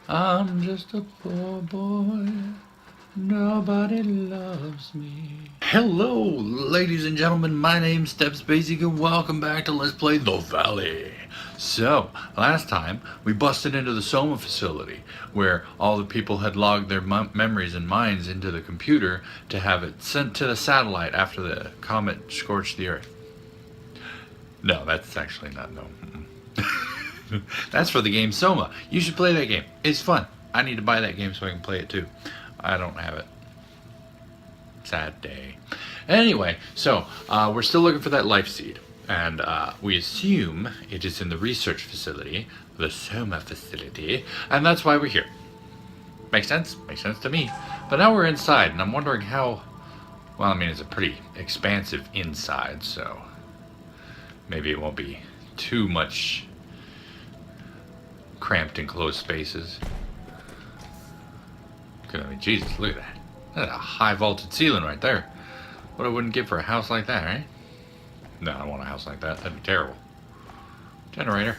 I'm just a poor boy. Nobody loves me. Hello, ladies and gentlemen. My name's StepsBasic, and welcome back to Let's Play The Valley. So, last time we busted into the Soma facility, where all the people had logged their memories and minds into the computer to have it sent to the satellite after the comet scorched the Earth. No, that's actually not no. That's for the game Soma. You should play that game. It's fun. I need to buy that game so I can play it too. I don't have it. Sad day. Anyway, so we're still looking for that life seed. And we assume it is in the research facility, the Soma facility, and that's why we're here. Makes sense? Makes sense to me. But now we're inside, and I'm wondering how... Well, I mean, it's a pretty expansive inside, so maybe it won't be too much cramped and closed spaces. I mean, Jesus, look at that. That's a high vaulted ceiling right there. What I wouldn't give for a house like that, right? No, I don't want a house like that. That'd be terrible. Generator.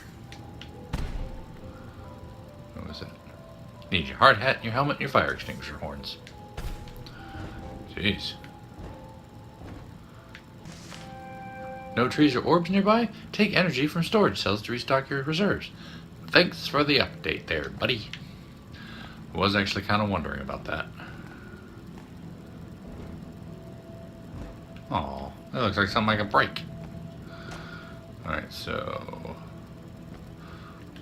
What was that? You need your hard hat, your helmet, and your fire extinguisher horns. Jeez. No trees or orbs nearby? Take energy from storage cells to restock your reserves. Thanks for the update there, buddy. Was actually kind of wondering about that. Oh, that looks like something I can break. Alright, so...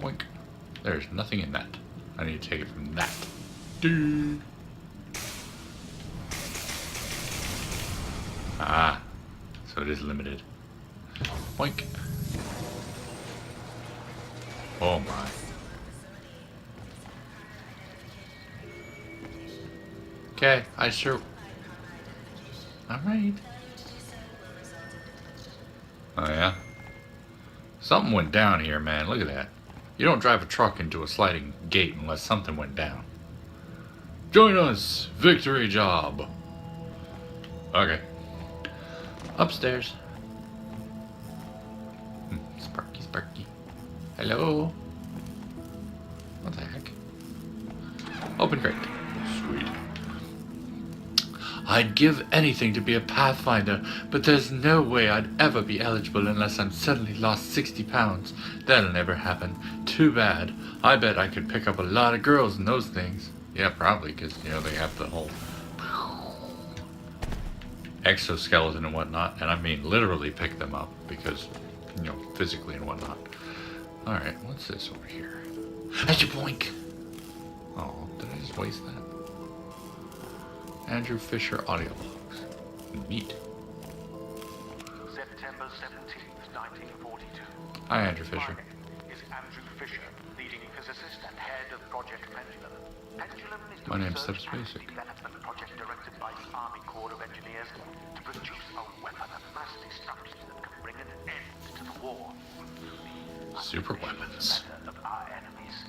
Boink. There's nothing in that. I need to take it from that. Dude. Ah, so it is limited. Boink. Oh my. Okay, I sure... Alright. Oh yeah? Something went down here, man. Look at that. You don't drive a truck into a sliding gate unless something went down. Join us! Victory job! Okay. Upstairs. Sparky, Sparky. Hello? What the heck? Open crate. Sweet. I'd give anything to be a Pathfinder, but there's no way I'd ever be eligible unless I'm suddenly lost 60 pounds. That'll never happen. Too bad. I bet I could pick up a lot of girls in those things. Yeah, probably, because, you know, they have the whole exoskeleton and whatnot, and I mean literally pick them up, because, you know, physically and whatnot. Alright, what's this over here? That's your boink! Oh, did I just waste that? Andrew Fisher audio logs. Neat. September 17th, 1942. Hi, Andrew Fisher. My name is Andrew Fisher, leading physicist and head of Project Pendulum. Pendulum is My name's research and StepsBasic. development project directed by the Army Corps of Engineers to produce a weapon of mass destruction that can bring an end to the war. Super weapons. Of our enemies.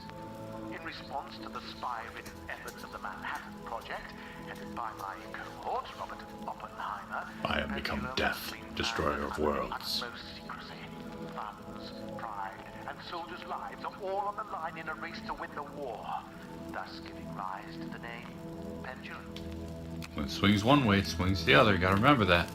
In response to the spy-ridden efforts of the Manhattan Project, headed by my cohort, Robert Oppenheimer, I have become death, destroyer of worlds. utmost secrecy. Funds, pride, and soldiers' lives are all on the line in a race to win the war, thus giving rise to the name Pendulum. When it swings one way, it swings the other. Gotta remember that.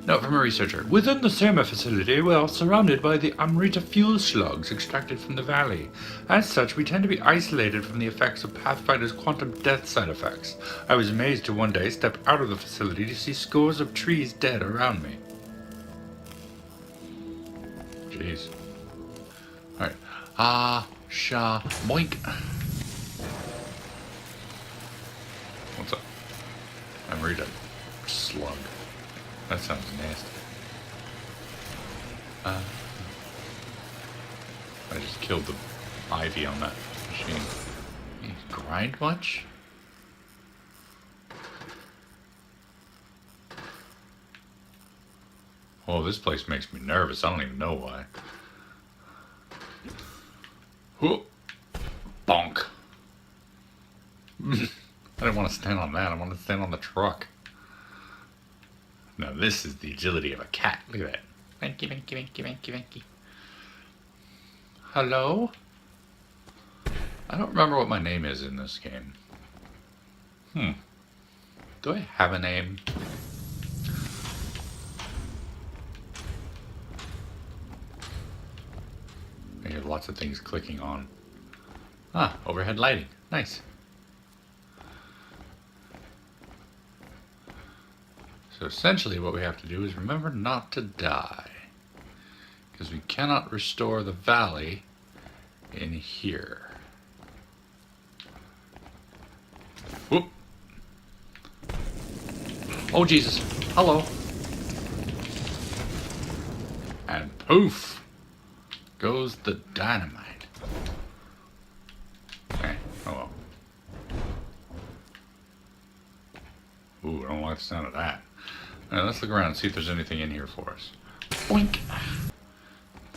Note from a researcher. Within the Soma facility, we are surrounded by the Amrita fuel slugs extracted from the valley. As such, we tend to be isolated from the effects of Pathfinder's quantum death side effects. I was amazed to one day step out of the facility to see scores of trees dead around me. Jeez. Alright. Boink. What's up? Amrita slug. That sounds nasty. I just killed the ivy on that machine. You grind much? Oh, this place makes me nervous. I don't even know why. Whoop. Bonk. I didn't want to stand on that. I wanted to stand on the truck. Now this is the agility of a cat. Look at that. Vanky, vanky, vanky, vanky, vanky. Hello? I don't remember what my name is in this game. Do I have a name? I hear lots of things clicking on. Ah, overhead lighting. Nice. So essentially what we have to do is remember not to die. Because we cannot restore the valley in here. Whoop. Oh Jesus. Hello. And poof goes the dynamite. Okay. Oh well. Ooh, I don't like the sound of that. Alright, let's look around and see if there's anything in here for us. Boink! There's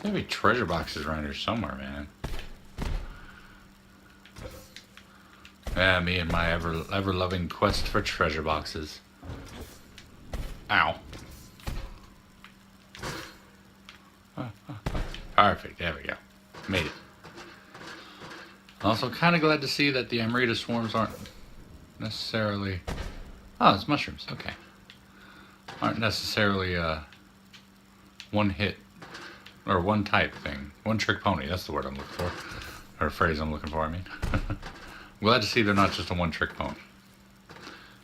gotta be treasure boxes around here somewhere, man. Yeah, me and my ever-loving quest for treasure boxes. Ow. Perfect, there we go. Made it. Also kind of glad to see that the Amarita swarms aren't necessarily... Oh, it's mushrooms, okay. Aren't necessarily one hit, or one type thing. One trick pony, that's the word I'm looking for. Or phrase I'm looking for, I mean. I'm glad to see they're not just a one trick pony.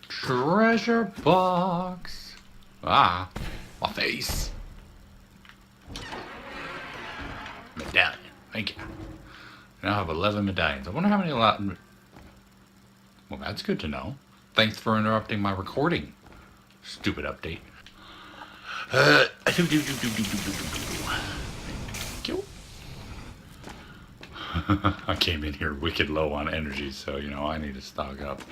Treasure box. Ah, my face. Medallion, thank you. I now have 11 medallions. I wonder how many Well, that's good to know. Thanks for interrupting my recording. Stupid update. I came in here wicked low on energy, so, you know, I need to stock up.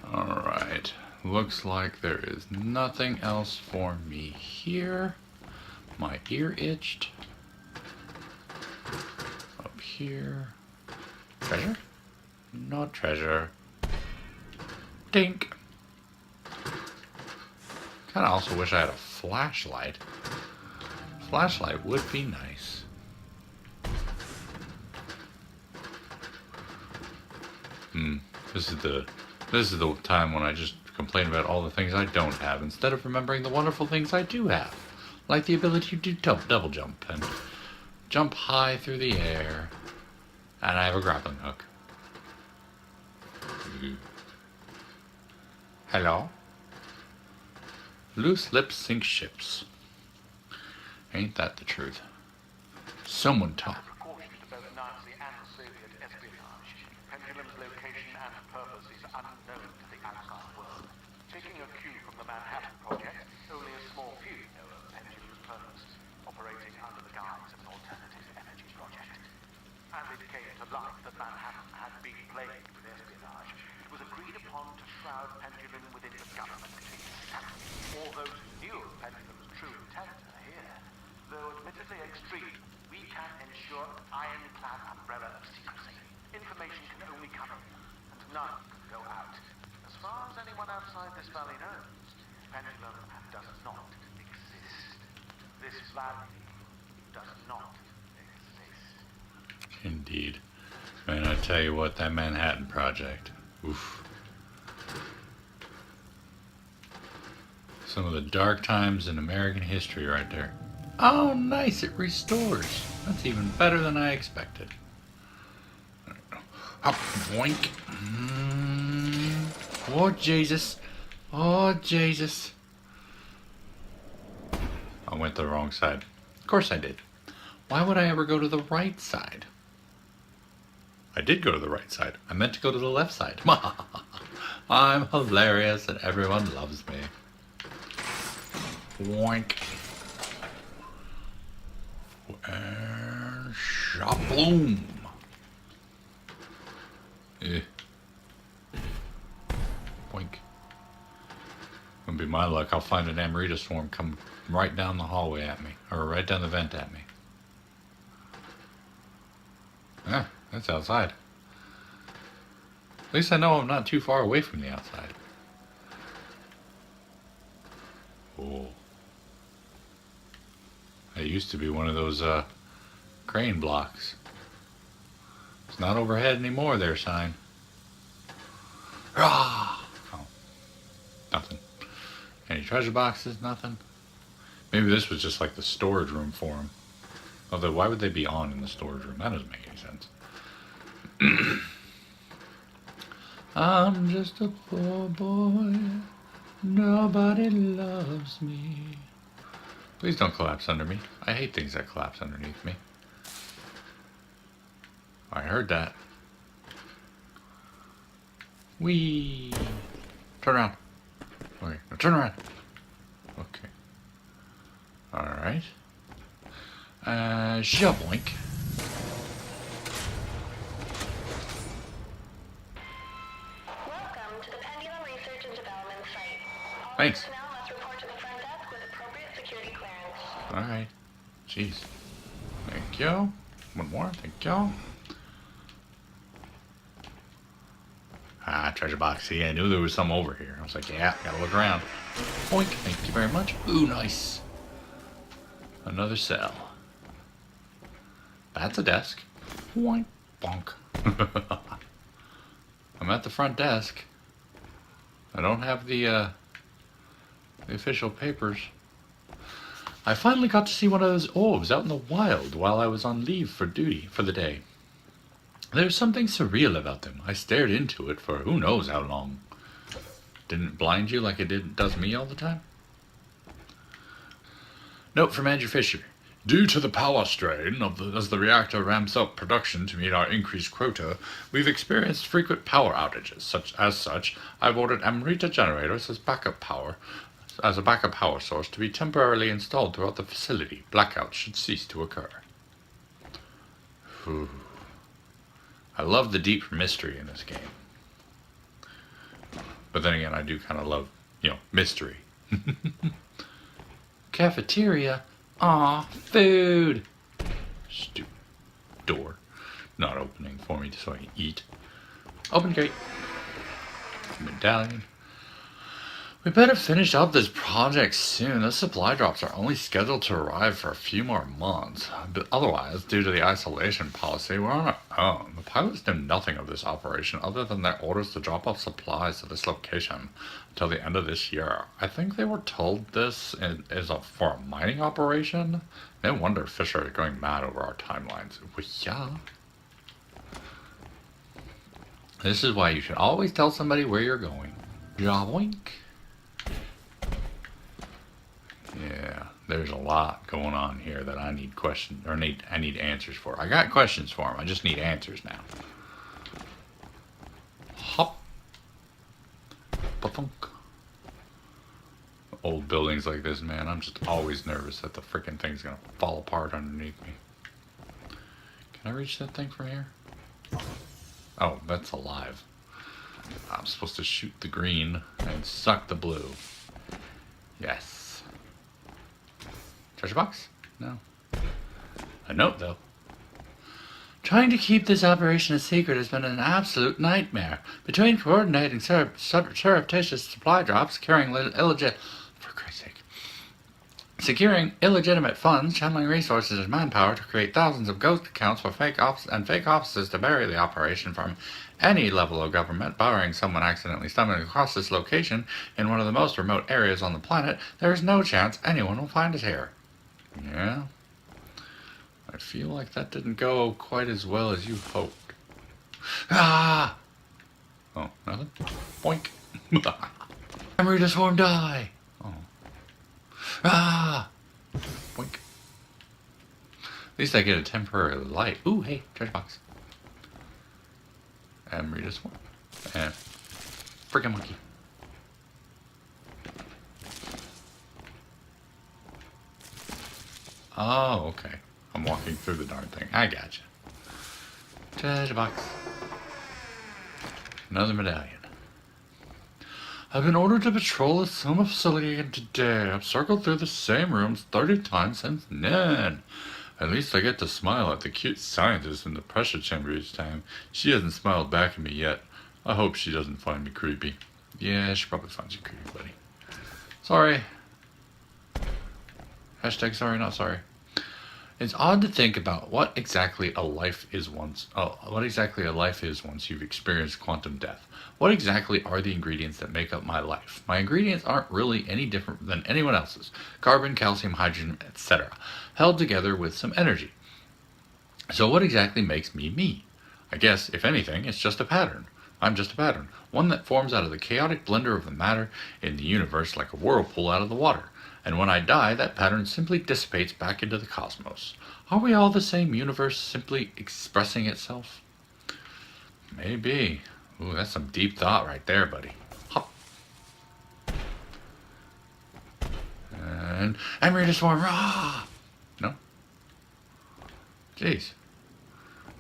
Alright. Looks like there is nothing else for me here. My ear itched. Up here. Treasure? No treasure. Dink. Kinda also wish I had a flashlight. Flashlight would be nice. This is the time when I just complain about all the things I don't have instead of remembering the wonderful things I do have. Like the ability to do double jump and jump high through the air. And I have a grappling hook. Hello? Loose lips sink ships. Ain't that the truth? Someone talk. Precautions to both Nazi and Soviet espionage. Pendulum's location and purpose is unknown to the outside world. Taking a cue from the Manhattan Project, only a small few know of Pendulum's purpose, operating under the guise of an alternative energy project. As it came to light that Manhattan had been plagued with espionage, it was agreed upon to shroud Pendulum within the government case. All those who knew of Pendulum's true intent are here. Though admittedly extreme, we can ensure an ironclad umbrella of secrecy. Information can only come in, and none can go out. As far as anyone outside this valley knows, Pendulum does not exist. This valley does not exist. Indeed. Man, I tell you what, that Manhattan Project. Oof. Some of the dark times in American history right there. Oh, nice, it restores. That's even better than I expected. Up, boink. Oh, Jesus. Oh, Jesus. I went the wrong side. Of course I did. Why would I ever go to the right side? I did go to the right side. I meant to go to the left side. I'm hilarious and everyone loves me. Boink. And shaboom. Boink. Gonna be my luck. I'll find an Amarita swarm come right down the hallway at me, or right down the vent at me. Ah, that's outside. At least I know I'm not too far away from the outside. Oh. It used to be one of those crane blocks. It's not overhead anymore there, sign. Ah! Oh, nothing. Any treasure boxes? Nothing. Maybe this was just like the storage room for them. Although, why would they be on in the storage room? That doesn't make any sense. I'm just a poor boy. Nobody loves me. Please don't collapse under me. I hate things that collapse underneath me. I heard that. Whee! Turn around. Okay, now turn around. Okay. Alright. Shaboink. Welcome to the Pendulum Research and Development Site. All Thanks. personnel must report to the front desk with appropriate security clearance. Alright. Jeez. Thank you. One more. Thank you. Ah, treasure box. See, I knew there was some over here. I was like, yeah, gotta look around. Boink. Thank you very much. Ooh, nice. Another cell. That's a desk. Boink. Bonk. I'm at the front desk. I don't have the official papers. I finally got to see one of those orbs out in the wild while I was on leave for duty for the day. There's something surreal about them. I stared into it for who knows how long. Didn't it blind you like it does me all the time? Note from Andrew Fisher. Due to the power strain as the reactor ramps up production to meet our increased quota, we've experienced frequent power outages. As such, I've ordered Amrita generators as a backup power source to be temporarily installed throughout the facility. Blackouts should cease to occur. Whew. I love the deep mystery in this game. But then again, I do kind of love, mystery. Cafeteria? Aw, food! Stupid door. Not opening for me so I can eat. Open gate. Medallion. We better finish up this project soon. The supply drops are only scheduled to arrive for a few more months. But otherwise, due to the isolation policy, we're on our own. The pilots knew nothing of this operation other than their orders to drop off supplies to this location until the end of this year. I think they were told this is for a mining operation. No wonder Fisher is going mad over our timelines. Well, yeah. This is why you should always tell somebody where you're going. Joboink. Yeah, there's a lot going on here that I need I need answers for. I got questions for them. I just need answers now. Hop. Ba-thunk. Old buildings like this, man, I'm just always nervous that the freaking thing's gonna fall apart underneath me. Can I reach that thing from here? Oh, that's alive. I'm supposed to shoot the green and suck the blue. Yes. Treasure box? No. A note, though. Trying to keep this operation a secret has been an absolute nightmare. Between coordinating surreptitious supply drops, securing illegitimate funds, channeling resources and manpower to create thousands of ghost accounts for fake offices to bury the operation from any level of government, barring someone accidentally stumbling across this location in one of the most remote areas on the planet, there is no chance anyone will find us here. Yeah. I feel like that didn't go quite as well as you hoped. Ah! Oh, nothing? Boink. Amrita swarm die! Oh. Ah! Boink. At least I get a temporary light. Ooh, hey, treasure box. Amrita swarm. And freaking monkey. Oh, okay. I'm walking through the darn thing. I gotcha. Treasure box. Another medallion. I've been ordered to patrol the Soma facility again today. I've circled through the same rooms 30 times since then. At least I get to smile at the cute scientist in the pressure chamber each time. She hasn't smiled back at me yet. I hope she doesn't find me creepy. Yeah, she probably finds you creepy, buddy. Sorry. Hashtag sorry, not sorry. It's odd to think about what exactly a life is once you've experienced quantum death. What exactly are the ingredients that make up my life? My ingredients aren't really any different than anyone else's. Carbon, calcium, hydrogen, etc. Held together with some energy. So what exactly makes me me? I guess, if anything, it's just a pattern. I'm just a pattern. One that forms out of the chaotic blender of the matter in the universe like a whirlpool out of the water. And when I die, that pattern simply dissipates back into the cosmos. Are we all the same universe simply expressing itself? Maybe. Ooh, that's some deep thought right there, buddy. Hop. And I'm ready to swarm. Rah! No? Jeez.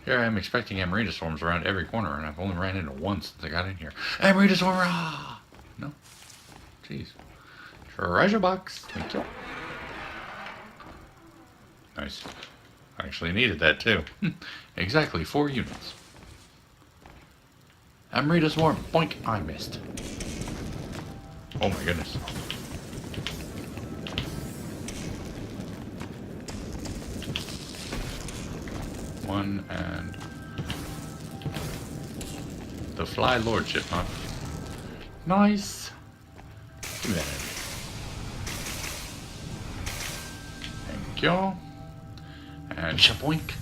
Here I am expecting Amarita swarms around every corner, and I've only ran into one since I got in here. Amarita swarm! Rah! No? Jeez. Treasure box. Thank you. Nice. I actually needed that too. Exactly 4 units. Amarita swarm. Boink. I missed. Oh my goodness. One and the fly lordship, huh? Nice. Give me that. Thank you. And shaboink.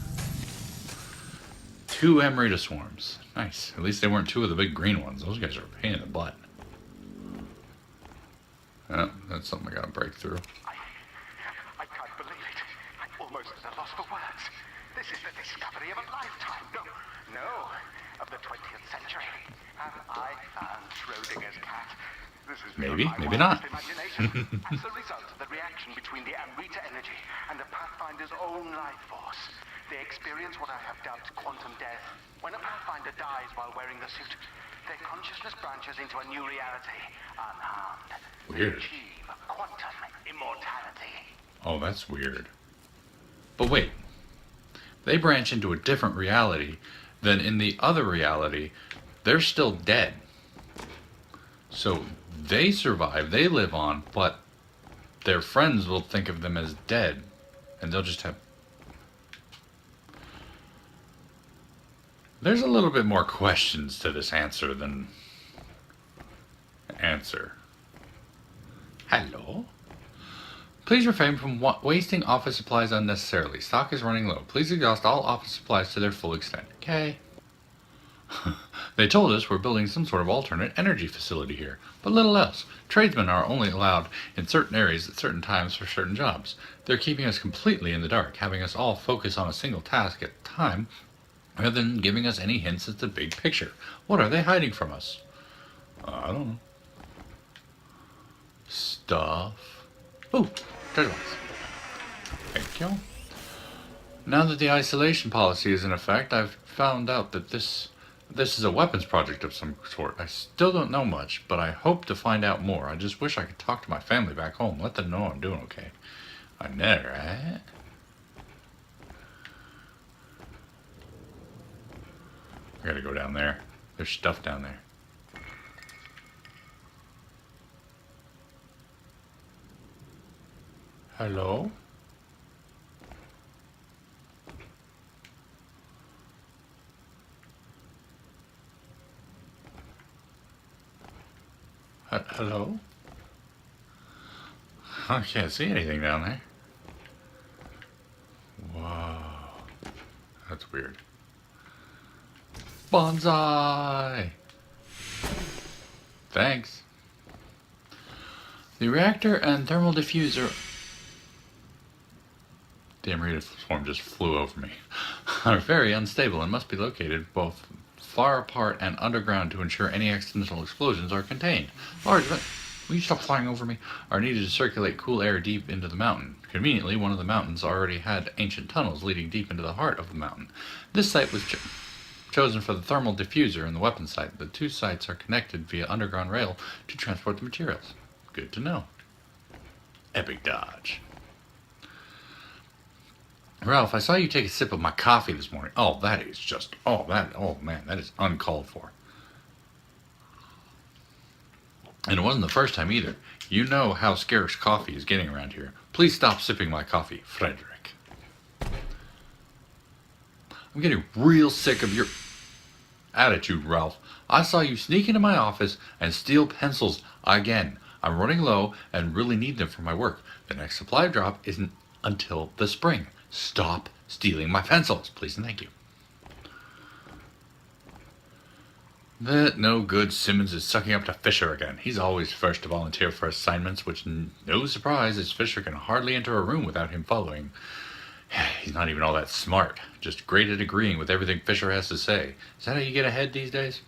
2 Amarita swarms. Nice. At least they weren't 2 of the big green ones. Those guys are a pain in the butt. Oh, that's something I gotta break through. I can't believe it. I'm almost at a loss for words. This is the discovery of a lifetime. No, of the 20th century. Have I found Schrodinger's cat? This is Maybe, beyond my maybe not. wildest imagination. As a result of the reaction between the Amrita energy and the Pathfinder's own life force, they experience what I have dubbed quantum death. When a Pathfinder dies while wearing the suit, their consciousness branches into a new reality, unharmed. Weird. They achieve quantum immortality. Oh, that's weird. But wait. They branch into a different reality. Then in the other reality, they're still dead. So they survive, they live on, but their friends will think of them as dead. And they'll just have... There's a little bit more questions to this answer than... answer. Hello? Please refrain from wasting office supplies unnecessarily. Stock is running low. Please exhaust all office supplies to their full extent. Okay. They told us we're building some sort of alternate energy facility here, but little else. Tradesmen are only allowed in certain areas at certain times for certain jobs. They're keeping us completely in the dark, having us all focus on a single task at a time, rather than giving us any hints at the big picture. What are they hiding from us? I don't know. Stuff. Ooh, treasure box. Thank you. Now that the isolation policy is in effect, I've found out that this is a weapons project of some sort. I still don't know much, but I hope to find out more. I just wish I could talk to my family back home, let them know I'm doing okay. I know, right? I gotta go down there. There's stuff down there. Hello? Hello? I can't see anything down there. Whoa. That's weird. Bonsai! Thanks. The reactor and thermal diffuser... The Amarita swarm just flew over me. Are very unstable and must be located both far apart and underground to ensure any accidental explosions are contained. Large... Will you stop flying over me? Are needed to circulate cool air deep into the mountain. Conveniently, one of the mountains already had ancient tunnels leading deep into the heart of the mountain. This site was chosen for the thermal diffuser and the weapon site. The 2 sites are connected via underground rail to transport the materials. Good to know. Epic dodge. Ralph, I saw you take a sip of my coffee this morning. Oh, that is just... Oh, man, that is uncalled for. And it wasn't the first time either. You know how scarce coffee is getting around here. Please stop sipping my coffee, Frederick. I'm getting real sick of your attitude, Ralph. I saw you sneak into my office and steal pencils again. I'm running low and really need them for my work. The next supply drop isn't until the spring. Stop stealing my pencils, please and thank you. That no good Simmons is sucking up to Fisher again. He's always first to volunteer for assignments, which, no surprise, as Fisher can hardly enter a room without him following. He's not even all that smart, just great at agreeing with everything Fisher has to say. Is that how you get ahead these days?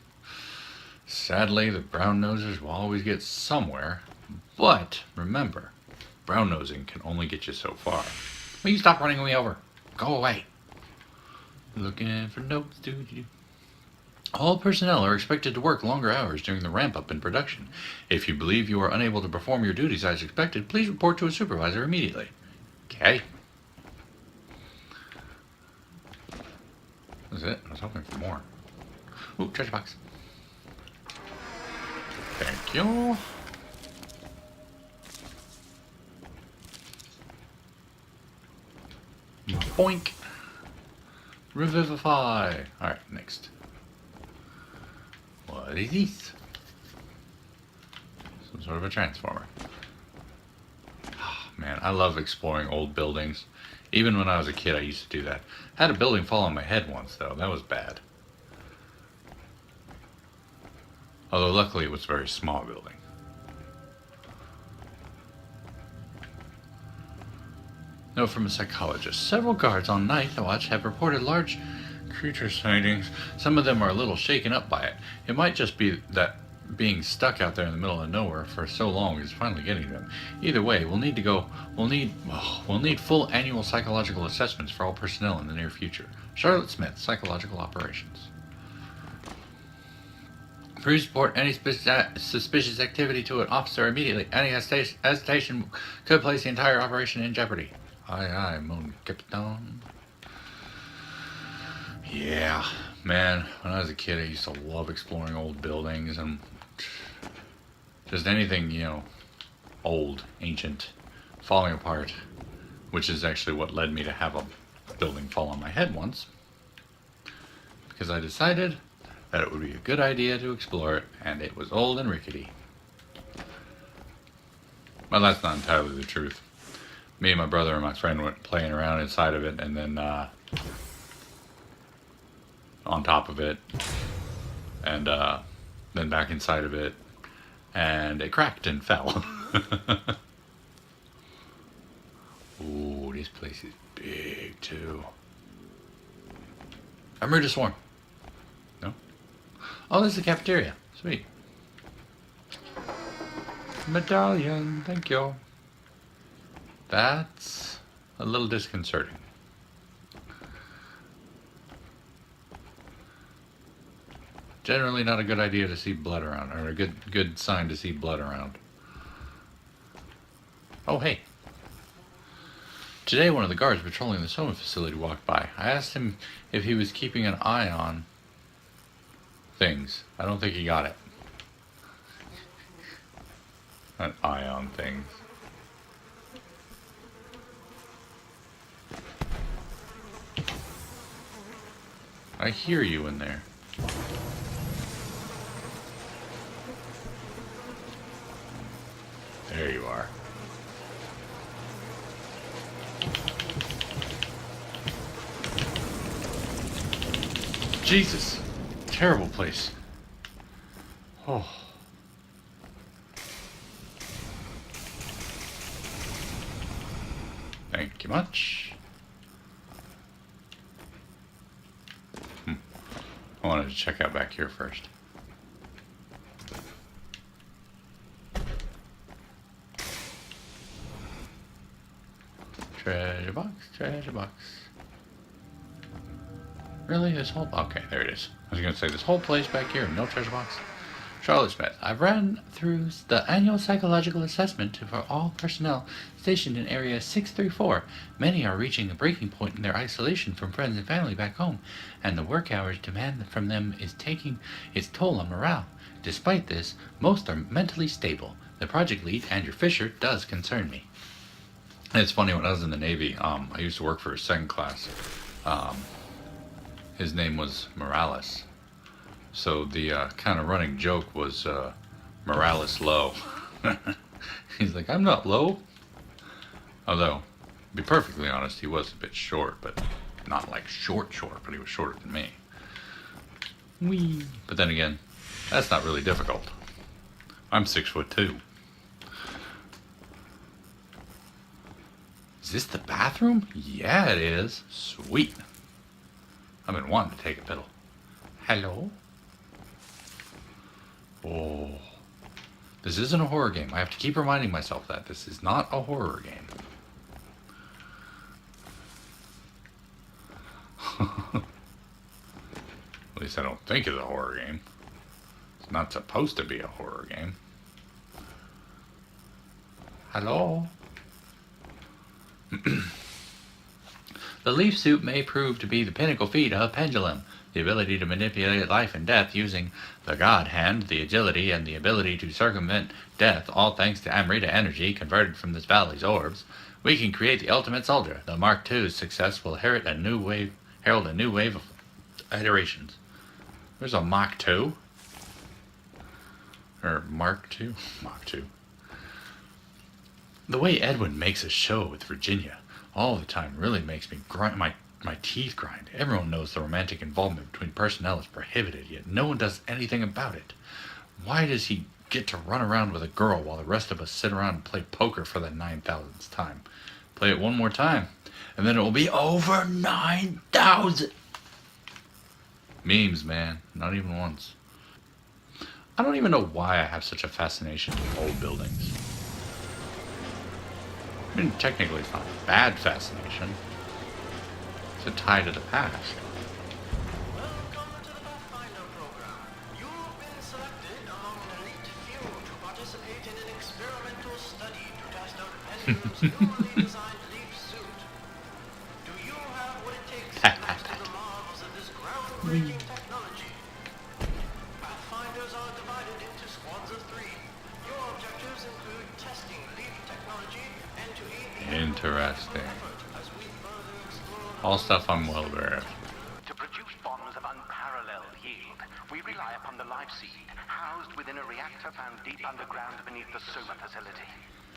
Sadly, the brown-nosers will always get somewhere, but remember, brown-nosing can only get you so far. Will you stop running me over? Go away. Looking for notes, dude. All personnel are expected to work longer hours during the ramp-up in production. If you believe you are unable to perform your duties as expected, please report to a supervisor immediately. Okay. That's it. I was hoping for more. Ooh, treasure box. Thank you. Boink. Revivify. Alright, next. What is this? Some sort of a transformer. Oh, man, I love exploring old buildings. Even when I was a kid, I used to do that. I had a building fall on my head once, though. That was bad. Although, luckily, it was a very small building. Note from a psychologist. Several guards on night watch have reported large creature sightings. Some of them are a little shaken up by it. It might just be that being stuck out there in the middle of nowhere for so long is finally getting them. Either way, we'll need full annual psychological assessments for all personnel in the near future. Charlotte Smith, Psychological Operations. Please report any suspicious activity to an officer immediately. Any hesitation could place the entire operation in jeopardy. Aye, aye, mon capitaine. Yeah, man, when I was a kid, I used to love exploring old buildings and just anything, old, ancient, falling apart, which is actually what led me to have a building fall on my head once, because I decided that it would be a good idea to explore it, and it was old and rickety. Well, that's not entirely the truth. Me and my brother and my friend went playing around inside of it, and then on top of it, and then back inside of it, and it cracked and fell. Ooh, this place is big too. I'm ready to swarm. No? Oh, this is the cafeteria. Sweet. Medallion, thank you. That's a little disconcerting. Generally not a good idea to see blood around, or a good sign to see blood around. Oh, hey. Today one of the guards patrolling the Soma facility walked by. I asked him if he was keeping an eye on things. I don't think he got it. An eye on things. I hear you in there. There you are. Jesus! Terrible place. Oh. Thank you much. I wanted to check out back here first. Treasure box, treasure box. Really? This whole... Okay, there it is. I was going to say, this whole place back here, no treasure box? Charlotte Smith. I've ran through the annual psychological assessment for all personnel stationed in Area 634. Many are reaching a breaking point in their isolation from friends and family back home, and the work hours demand from them is taking its toll on morale. Despite this, most are mentally stable. The project lead, Andrew Fisher, does concern me. And it's funny, when I was in the Navy, I used to work for a second class His name was Morales. So the kind of running joke was Morales low. He's like, I'm not low. Although, to be perfectly honest, he was a bit short, but not like short, but he was shorter than me. Whee! But then again, that's not really difficult. I'm 6'2". Is this the bathroom? Yeah, it is. Sweet. I've been wanting to take a piddle. Hello? Oh. This isn't a horror game. I have to keep reminding myself that. This is not a horror game. At least I don't think it's a horror game. It's not supposed to be a horror game. Hello? The leaf suit may prove to be the pinnacle feat of Pendulum, the ability to manipulate life and death using the God Hand, the agility, and the ability to circumvent death, all thanks to Amrita energy converted from this valley's orbs. We can create the ultimate soldier. The Mark II's success will herald a new wave of iterations. There's a Mach 2? Or Mark 2? Mach 2. The way Edwin makes a show with Virginia all the time really makes me grind my teeth grind. Everyone knows the romantic involvement between personnel is prohibited, yet no one does anything about it. Why does he get to run around with a girl while the rest of us sit around and play poker for the 9,000th time? Play it one more time, and then it will be over 9,000. Memes, man. Not even once. I don't even know why I have such a fascination with old buildings. I mean, technically it's not a bad fascination. It's a tie to the past. Welcome to the Pathfinder program. You've been selected among an elite few to participate in an experimental study to test out Pendulum's newly designed leaf suit. Do you have what it takes to master the marvels of this groundbreaking technology? Pathfinders are divided into squads of 3. Your objectives include testing leaf technology and to aid the Interesting. effort as we further explore All stuff I'm well aware of. To produce bombs of unparalleled yield, we rely upon the life seed housed within a reactor found deep underground beneath the Soma facility.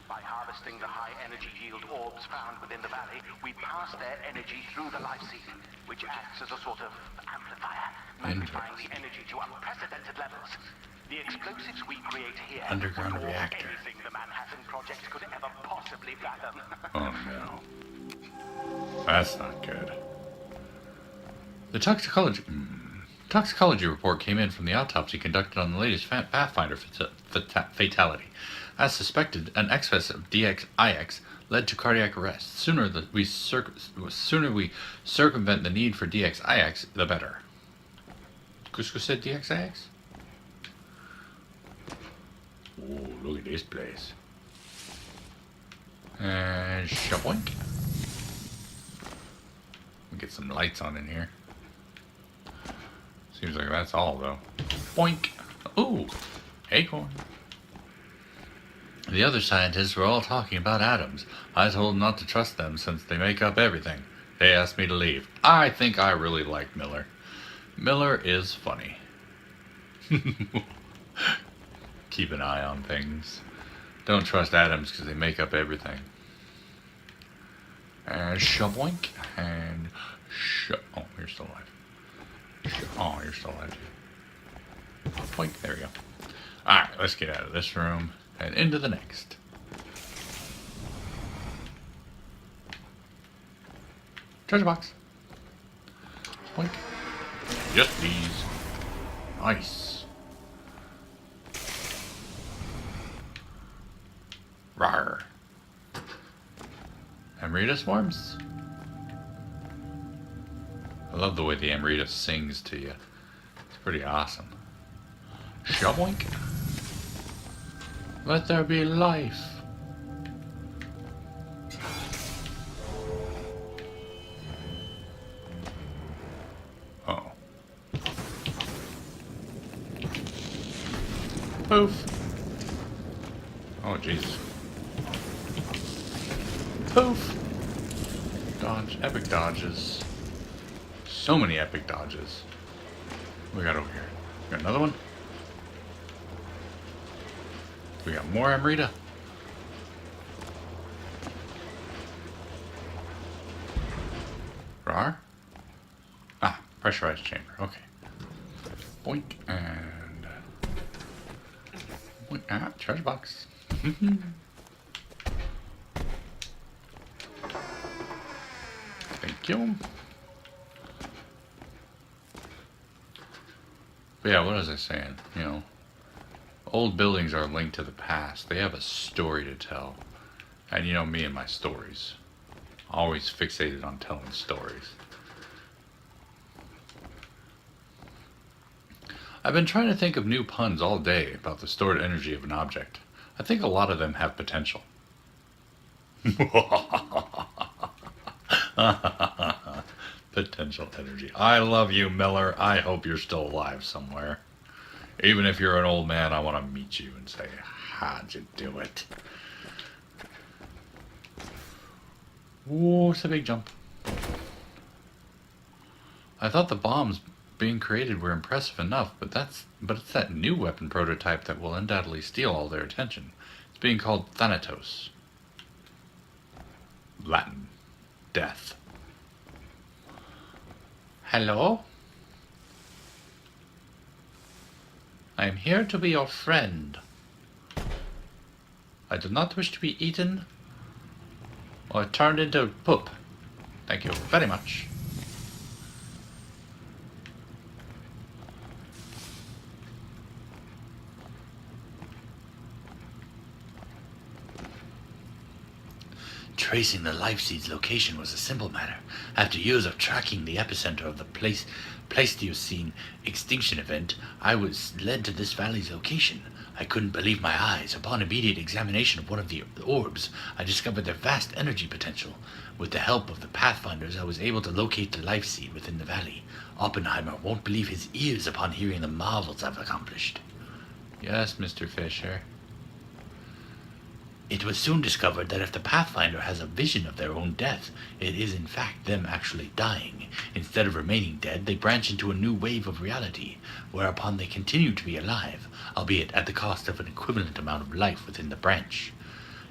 By harvesting the high-energy yield orbs found within the valley, we pass their energy through the life seed, which acts as a sort of amplifier, magnifying the energy to unprecedented levels. The explosives we create here Underground would dwarf reactor. anything the Manhattan Project could ever possibly fathom. Oh no. That's not good. The toxicology report came in from the autopsy conducted on the latest Pathfinder fatality. As suspected, an excess of DXIX led to cardiac arrest. Sooner we circumvent the need for DXIX, the better. Cusco said DXIX? Oh, look at this place. And shaboink. Get some lights on in here. Seems like that's all though. Boink. Ooh, acorn. The other scientists were all talking about atoms. I told them not to trust them since they make up everything. They asked me to leave. I think I really like Miller. Miller is funny. Keep an eye on things. Don't trust atoms because they make up everything. And shaboink. And oh, you're still alive. Oh, you're still alive too. Boink. There we go. Alright, let's get out of this room and into the next. Treasure box. Boink. Yes, please. Nice. Rawr. Amrita swarms. I love the way the Amrita sings to you. It's pretty awesome. Shaboink. Let there be life. Uh-oh. Poof. Oh, jeez. Poof. Dodge. Epic dodges. So many epic dodges. What we got over here? We got another one? We got more Amrita. Rar? Ah, pressurized chamber. Okay. Boink and... Boink. Ah, treasure box. Thank you. But yeah, what was I saying? You know, old buildings are linked to the past. They have a story to tell. And you know me and my stories. Always fixated on telling stories. I've been trying to think of new puns all day about the stored energy of an object. I think a lot of them have potential. Potential energy. I love you, Miller. I hope you're still alive somewhere. Even if you're an old man, I want to meet you and say, how'd you do it? Whoa, it's a big jump. I thought the bombs being created were impressive enough, but it's that new weapon prototype that will undoubtedly steal all their attention. It's being called Thanatos. Latin. Death. Hello? I am here to be your friend. I do not wish to be eaten or turned into poop. Thank you very much. Tracing the life seed's location was a simple matter. After years of tracking the epicenter of the Pleistocene extinction event, I was led to this valley's location. I couldn't believe my eyes. Upon immediate examination of one of the orbs, I discovered their vast energy potential. With the help of the Pathfinders, I was able to locate the life seed within the valley. Oppenheimer won't believe his ears upon hearing the marvels I've accomplished. Yes, Mr. Fisher. It was soon discovered that if the Pathfinder has a vision of their own death, it is in fact them actually dying. Instead of remaining dead, they branch into a new wave of reality, whereupon they continue to be alive, albeit at the cost of an equivalent amount of life within the branch.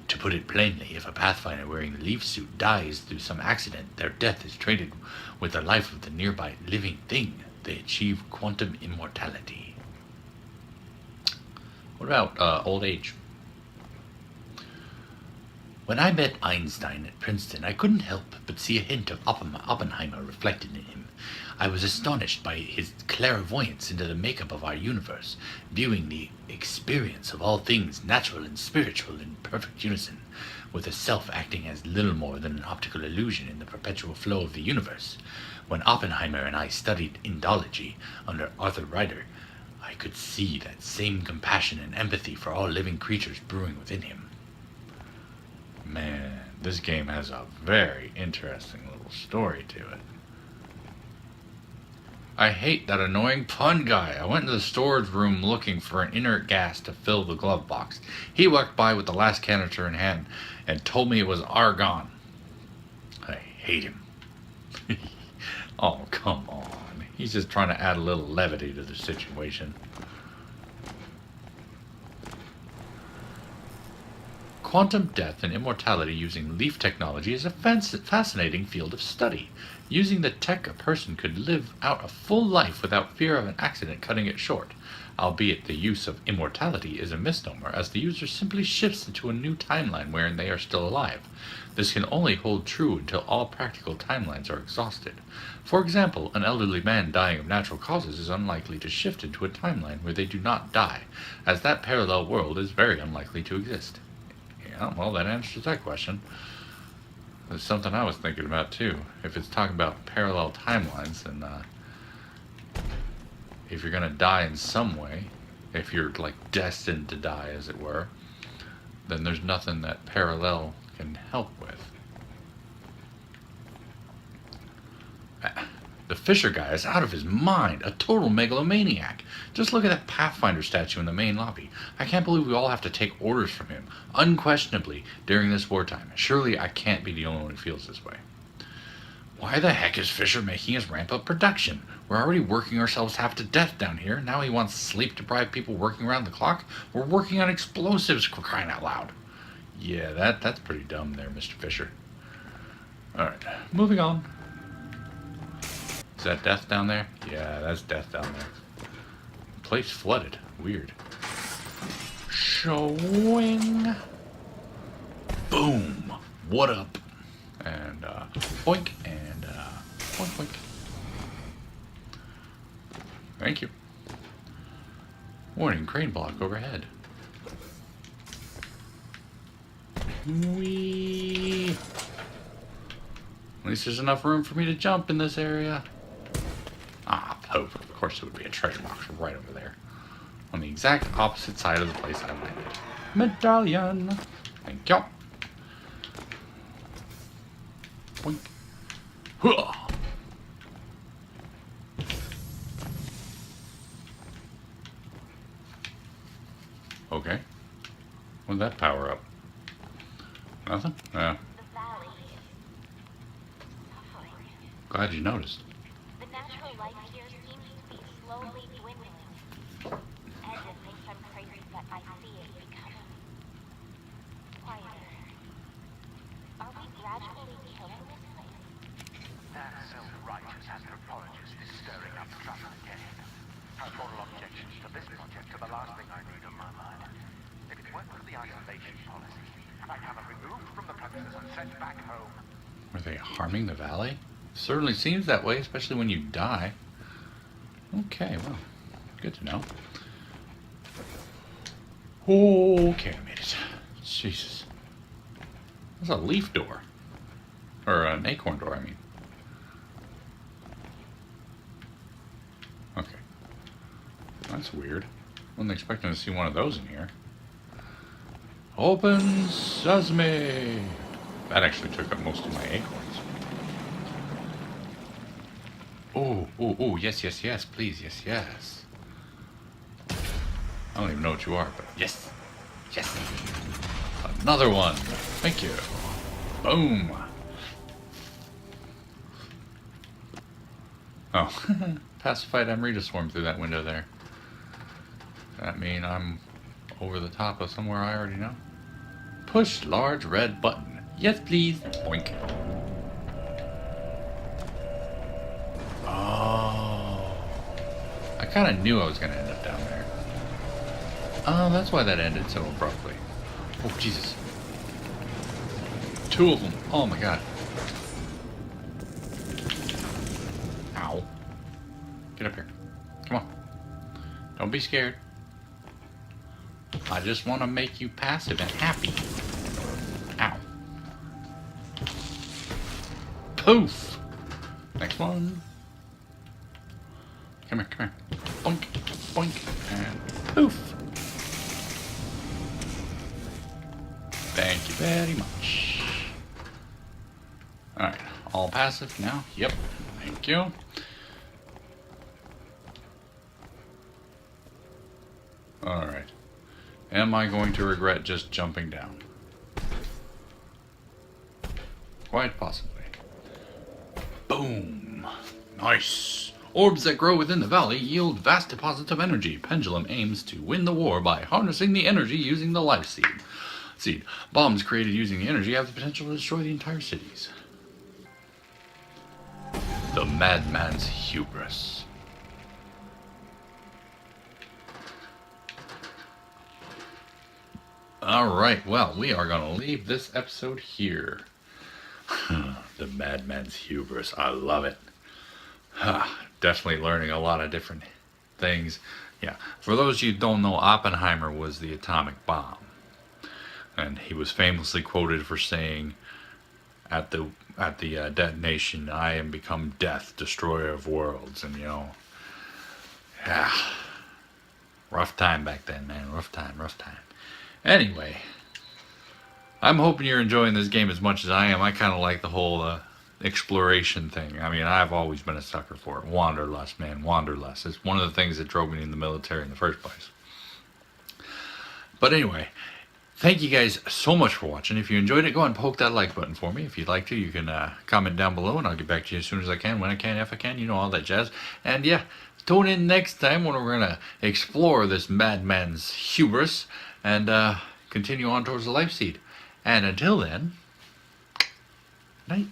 To put it plainly, if a Pathfinder wearing the leaf suit dies through some accident, their death is traded with the life of the nearby living thing. They achieve quantum immortality. What about old age? When I met Einstein at Princeton, I couldn't help but see a hint of Oppenheimer reflected in him. I was astonished by his clairvoyance into the makeup of our universe, viewing the experience of all things natural and spiritual in perfect unison, with the self acting as little more than an optical illusion in the perpetual flow of the universe. When Oppenheimer and I studied Indology under Arthur Ryder, I could see that same compassion and empathy for all living creatures brewing within him. Man, this game has a very interesting little story to it. I hate that annoying pun guy. I went into the storage room looking for an inert gas to fill the glove box. He walked by with the last canister in hand and told me it was argon. I hate him. Oh, come on. He's just trying to add a little levity to the situation. Quantum death and immortality using leaf technology is a fascinating field of study. Using the tech, a person could live out a full life without fear of an accident cutting it short, albeit the use of immortality is a misnomer, as the user simply shifts into a new timeline wherein they are still alive. This can only hold true until all practical timelines are exhausted. For example, an elderly man dying of natural causes is unlikely to shift into a timeline where they do not die, as that parallel world is very unlikely to exist. Yeah, well, that answers that question. There's something I was thinking about too. If it's talking about parallel timelines, then if you're gonna die in some way, if you're like destined to die, as it were, then there's nothing that parallel can help with. The Fisher guy is out of his mind, a total megalomaniac. Just look at that Pathfinder statue in the main lobby. I can't believe we all have to take orders from him, unquestionably, during this wartime. Surely I can't be the only one who feels this way. Why the heck is Fisher making us ramp up production? We're already working ourselves half to death down here. Now he wants sleep-deprived people working around the clock? We're working on explosives, for crying out loud. Yeah, that's pretty dumb there, Mr. Fisher. Alright, moving on. Is that death down there? Yeah, that's death down there. Place flooded. Weird. Showing. Boom. What up? And boink and boink boink. Thank you. Warning, crane block overhead. Whee. At least there's enough room for me to jump in this area. Ah, poop. Of course it would be a treasure box right over there. On the exact opposite side of the place I landed. Medallion. Thank you. Boink. Huh. Okay. What did that power up? Nothing? Yeah. Glad you noticed. The natural life here seems to be slowly dwindling. And it thinks I'm crazy, but I see it becoming quieter. Are we gradually killing this place? That self-righteous anthropologist is stirring up trouble again. Her moral objections to this project are the last thing I need on my mind. If it weren't for the isolation policy, I'd have her removed from the premises and sent back home. Were they harming the valley? Certainly seems that way, especially when you die. Okay, well, good to know. Okay, I made it. Jesus. That's a leaf door. Or an acorn door, I mean. Okay. That's weird. Wasn't expecting to see one of those in here. Open sesame! That actually took up most of my acorns. Oh, yes, please, yes. I don't even know what you are, but yes. Another one. Thank you. Boom. Oh, pacified Emery swarmed through that window there. Does that mean I'm over the top of somewhere I already know? Push large red button. Yes, please. Boink. Oh. I kind of knew I was going to end up down there. Oh, that's why that ended so abruptly. Oh, Jesus. Two of them. Oh, my God. Ow. Get up here. Come on. Don't be scared. I just want to make you passive and happy. Ow. Poof. Next one. Come here. Boink, boink, and poof. Thank you very much. Alright, all passive now. Yep, thank you. Alright. Am I going to regret just jumping down? Quite possibly. Boom. Nice. Orbs that grow within the valley yield vast deposits of energy. Pendulum aims to win the war by harnessing the energy using the life seed. Bombs created using the energy have the potential to destroy the entire cities. The madman's hubris. Alright, well, we are going to leave this episode here. The madman's hubris. I love it. Definitely learning a lot of different things. Yeah, for those of you who don't know, Oppenheimer was the atomic bomb. And he was famously quoted for saying at the detonation, "I am become death, destroyer of worlds." And yeah, rough time back then, man. Rough time. Anyway, I'm hoping you're enjoying this game as much as I am. I kind of like the whole exploration thing. I mean, I've always been a sucker for it. Wanderlust, man, wanderlust. It's one of the things that drove me in the military in the first place. But anyway, Thank you guys so much for watching. If you enjoyed it, go ahead and poke that like button for me. If you'd like to, you can comment down below, and I'll get back to you as soon as I can, when I can, if I can, you know, all that jazz. And yeah, tune in next time when we're going to explore this madman's hubris and continue on towards the life seed. And until then, night.